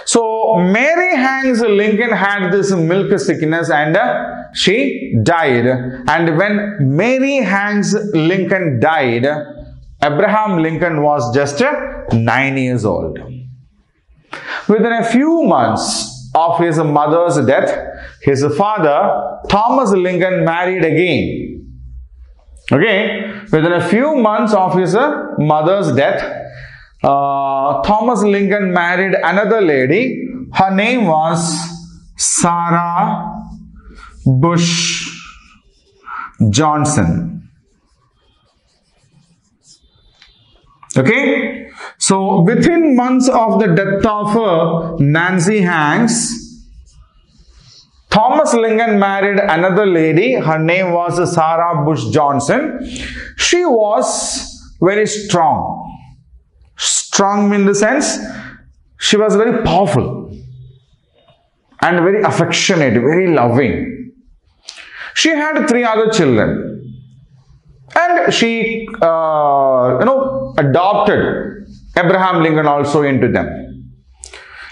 So Mary Hanks Lincoln had this milk sickness and she died. And when Mary Hanks Lincoln died, Abraham Lincoln was just 9 years old. Within a few months of his mother's death, his father Thomas Lincoln married again. Okay, within a few months of his mother's death, Thomas Lincoln married another lady. Her name was Sarah Bush Johnson. Okay, so within months of the death of Nancy Hanks, Thomas Lincoln married another lady. Her name was Sarah Bush Johnson. She was very strong. Strong in the sense, she was very powerful and very affectionate, very loving. She had 3 other children. And she, adopted Abraham Lincoln also into them.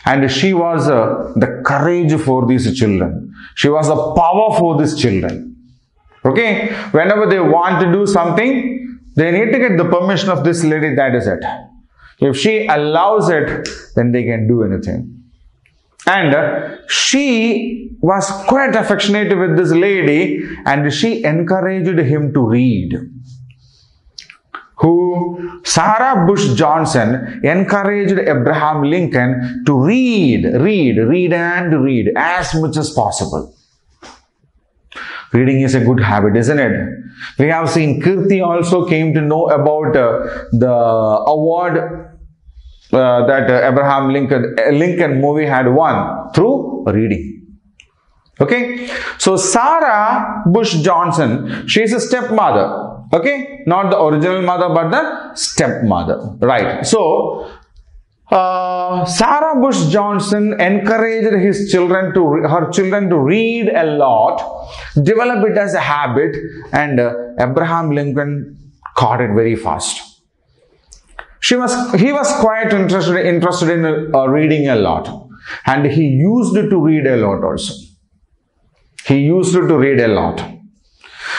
And she was the courage for these children. She was the power for these children. Okay? Whenever they want to do something, they need to get the permission of this lady, that is it. If she allows it, then they can do anything. And she was quite affectionate with this lady and she encouraged him to read. Sarah Bush Johnson encouraged Abraham Lincoln to read as much as possible. Reading is a good habit, isn't it? We have seen Kirti also came to know about the award that Abraham Lincoln movie had won through reading. Okay, so Sarah Bush Johnson, she is a stepmother. Okay, not the original mother but the stepmother, right? So Sarah Bush Johnson encouraged her children to read a lot, develop it as a habit, and Abraham Lincoln caught it very fast. He was quite interested in reading a lot, and he used to read a lot also. He used to read a lot.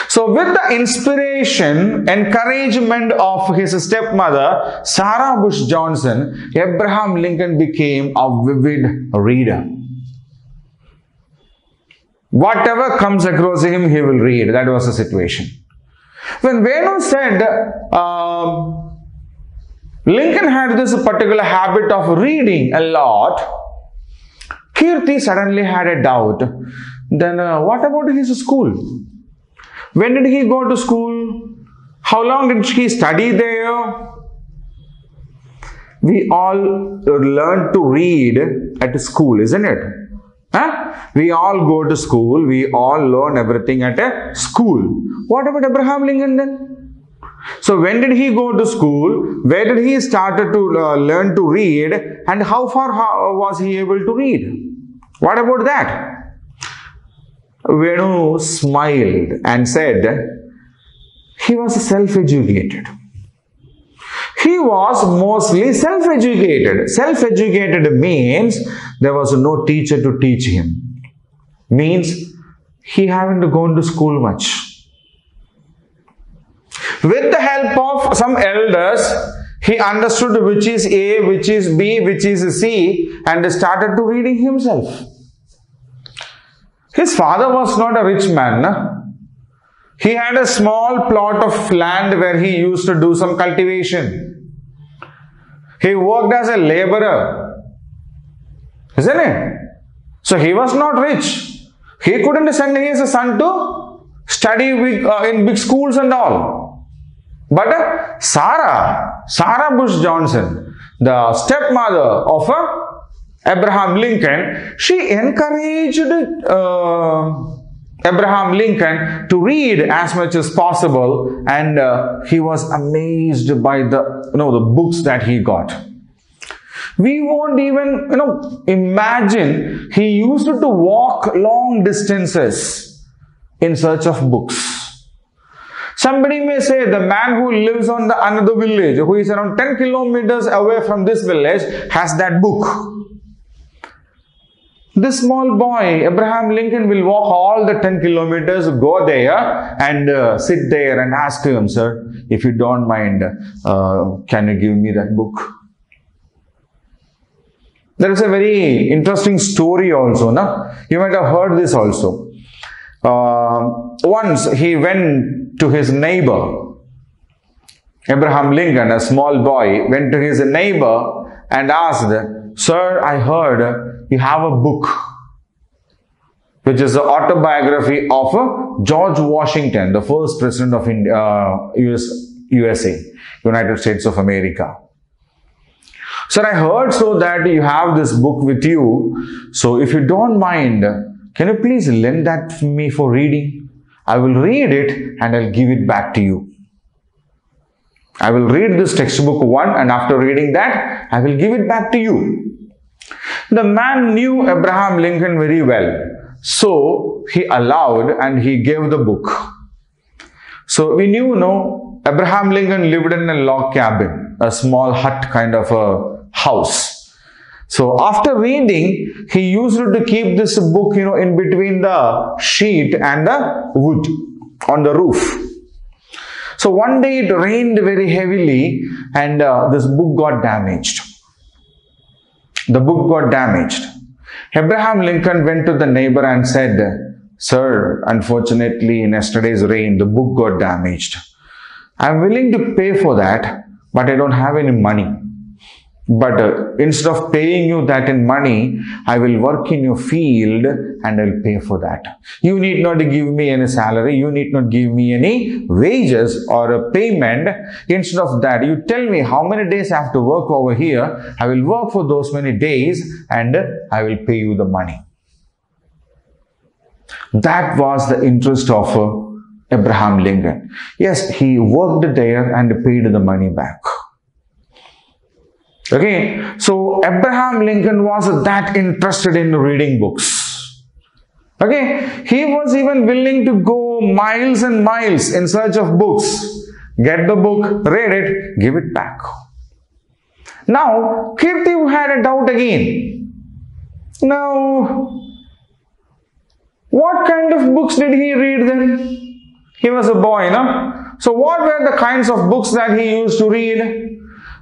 So with the inspiration, encouragement of his stepmother, Sarah Bush Johnson, Abraham Lincoln became a vivid reader. Whatever comes across him, he will read. That was the situation. When Venu said, Lincoln had this particular habit of reading a lot, Kirti suddenly had a doubt. Then what about his school? When did he go to school? How long did he study there? We all learn to read at school, isn't it? Huh? We all go to school. We all learn everything at a school. What about Abraham Lincoln then? So when did he go to school? Where did he start to learn to read? And how far was he able to read? What about that? Venu smiled and said, he was self-educated. He was mostly self-educated. Self-educated means there was no teacher to teach him. Means he hadn't gone to school much. With the help of some elders, he understood which is A, which is B, which is C, and started to reading himself. His father was not a rich man. He had a small plot of land where he used to do some cultivation. He worked as a laborer. Isn't it? So he was not rich. He couldn't send his son to study in big schools and all. But Sarah Bush Johnson, the stepmother of Abraham Lincoln, she encouraged Abraham Lincoln to read as much as possible, and he was amazed by the books that he got. We won't even imagine he used to walk long distances in search of books. Somebody may say the man who lives on another village, who is around 10 kilometers away from this village, has that book. This small boy, Abraham Lincoln, will walk all the 10 kilometers, go there and sit there and ask him, sir, if you don't mind, can you give me that book? There is a very interesting story also. No? You might have heard this also. Once he went to his neighbor. Abraham Lincoln, a small boy, went to his neighbor and asked, sir, I heard you have a book, which is the autobiography of George Washington, the first president of USA, United States of America. Sir, I heard so that you have this book with you. So if you don't mind, can you please lend that to me for reading? I will read it and I'll give it back to you. I will read this textbook one, and after reading that, I will give it back to you. The man knew Abraham Lincoln very well. So he allowed and he gave the book. So we knew, Abraham Lincoln lived in a log cabin, a small hut kind of a house. So after reading, he used to keep this book, in between the sheet and the wood on the roof. So one day it rained very heavily and this book got damaged. The book got damaged. Abraham Lincoln went to the neighbor and said, sir, unfortunately in yesterday's rain, the book got damaged. I'm willing to pay for that, but I don't have any money. But instead of paying you that in money, I will work in your field and I'll pay for that. You need not give me any salary. You need not give me any wages or a payment. Instead of that, you tell me how many days I have to work over here. I will work for those many days and I will pay you the money. That was the interest of Abraham Lincoln. Yes, he worked there and paid the money back. Okay, so Abraham Lincoln was that interested in reading books. Okay, he was even willing to go miles and miles in search of books. Get the book, read it, give it back. Now, Kirti had a doubt again. Now, what kind of books did he read then? He was a boy, no? So what were the kinds of books that he used to read?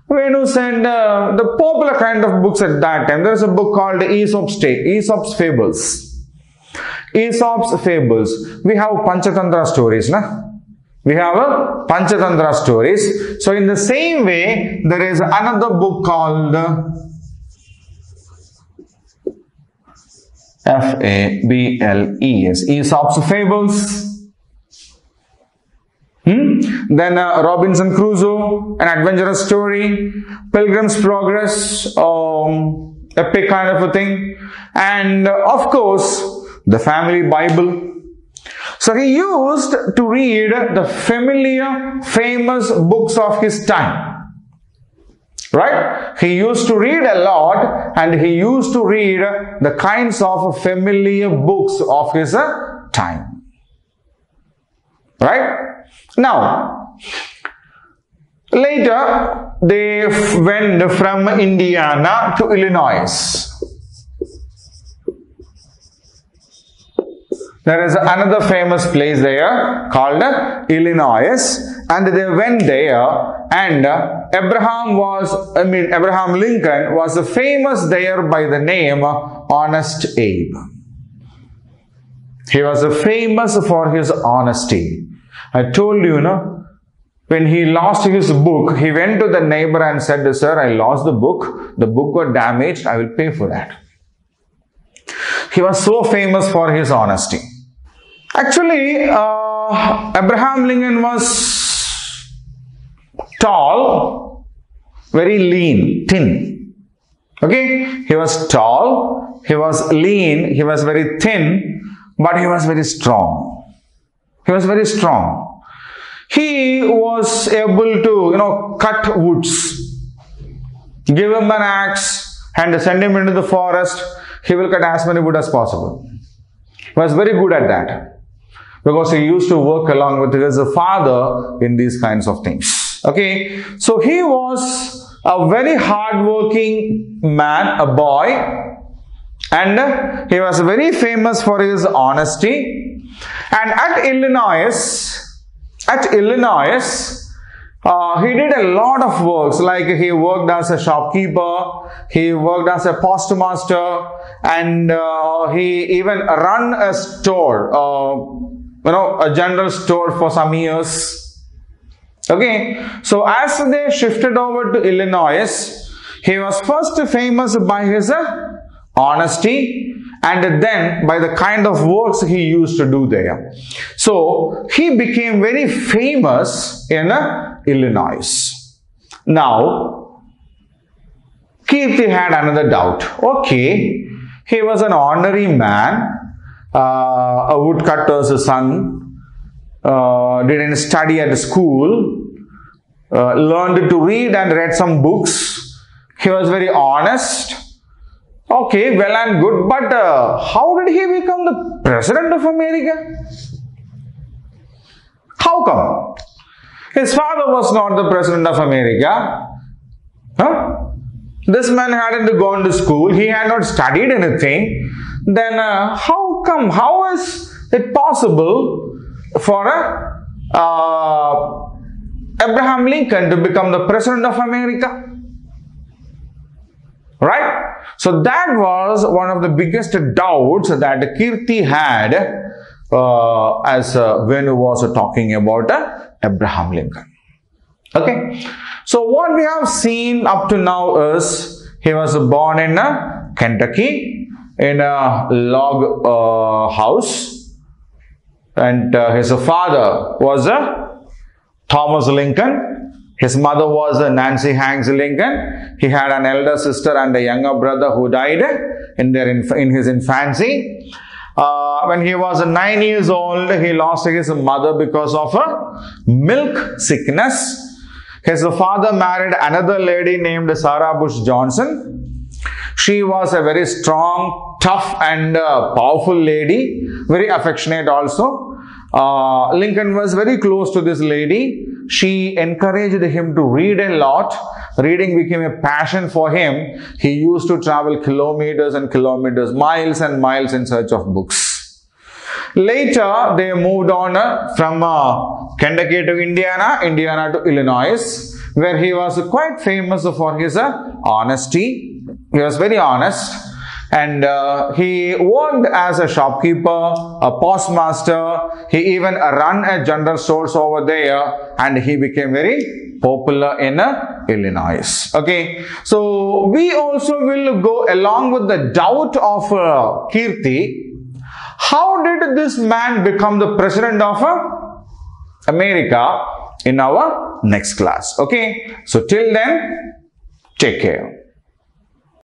Venu said the popular kind of books at that time. There is a book called Aesop's Fables. Aesop's Fables. We have Panchatantra stories, na? We have Panchatantra stories. So in the same way, there is another book called Fables. Aesop's Fables. Then Robinson Crusoe, an adventurous story, Pilgrim's Progress, epic kind of a thing, and of course the family Bible. So he used to read the familiar, famous books of his time. Right? He used to read a lot and he used to read the kinds of familiar books of his time. Right? Now, later they went from Indiana to Illinois. There is another famous place there called Illinois, and they went there, and Abraham Lincoln was famous there by the name Honest Abe. He was famous for his honesty. I told you, when he lost his book, he went to the neighbor and said, sir, I lost the book got damaged, I will pay for that. He was so famous for his honesty. Actually, Abraham Lincoln was tall, very lean, thin. Okay, he was tall, he was lean, he was very thin, but he was very strong. He was very strong. He was able to, cut woods. Give him an axe and send him into the forest. He will cut as many wood as possible. He was very good at that because he used to work along with his father in these kinds of things. Okay, so he was a very hardworking man, a boy, and he was very famous for his honesty. And at Illinois, he did a lot of works, like he worked as a shopkeeper, he worked as a postmaster, and he even run a store, a general store for some years. Okay, so as they shifted over to Illinois, he was first famous by his honesty, and then by the kind of works he used to do there. So he became very famous in Illinois. Now, Kirti had another doubt. Okay, he was an ordinary man, a woodcutter's son, didn't study at school, learned to read and read some books. He was very honest. Okay, well and good, but how did he become the President of America? How come? His father was not the President of America. Huh? This man hadn't gone to school. He had not studied anything. Then how come? How is it possible for Abraham Lincoln to become the President of America? Right? So that was one of the biggest doubts that Kirti had as Venu was talking about Abraham Lincoln. Okay. So what we have seen up to now is he was born in Kentucky in a log house, and his father was Thomas Lincoln. His mother was Nancy Hanks Lincoln. He had an elder sister and a younger brother who died in his infancy. When he was 9 years old, he lost his mother because of a milk sickness. His father married another lady named Sarah Bush Johnson. She was a very strong, tough and powerful lady, very affectionate also. Lincoln was very close to this lady. She encouraged him to read a lot. Reading became a passion for him. He used to travel kilometers and kilometers, miles and miles in search of books. Later, they moved on from Kentucky to Indiana to Illinois, where he was quite famous for his honesty. He was very honest. And he worked as a shopkeeper, a postmaster. He even ran a general stores over there, and he became very popular in Illinois. Okay, so we also will go along with the doubt of Kirti. How did this man become the President of America in our next class? Okay, so till then, take care.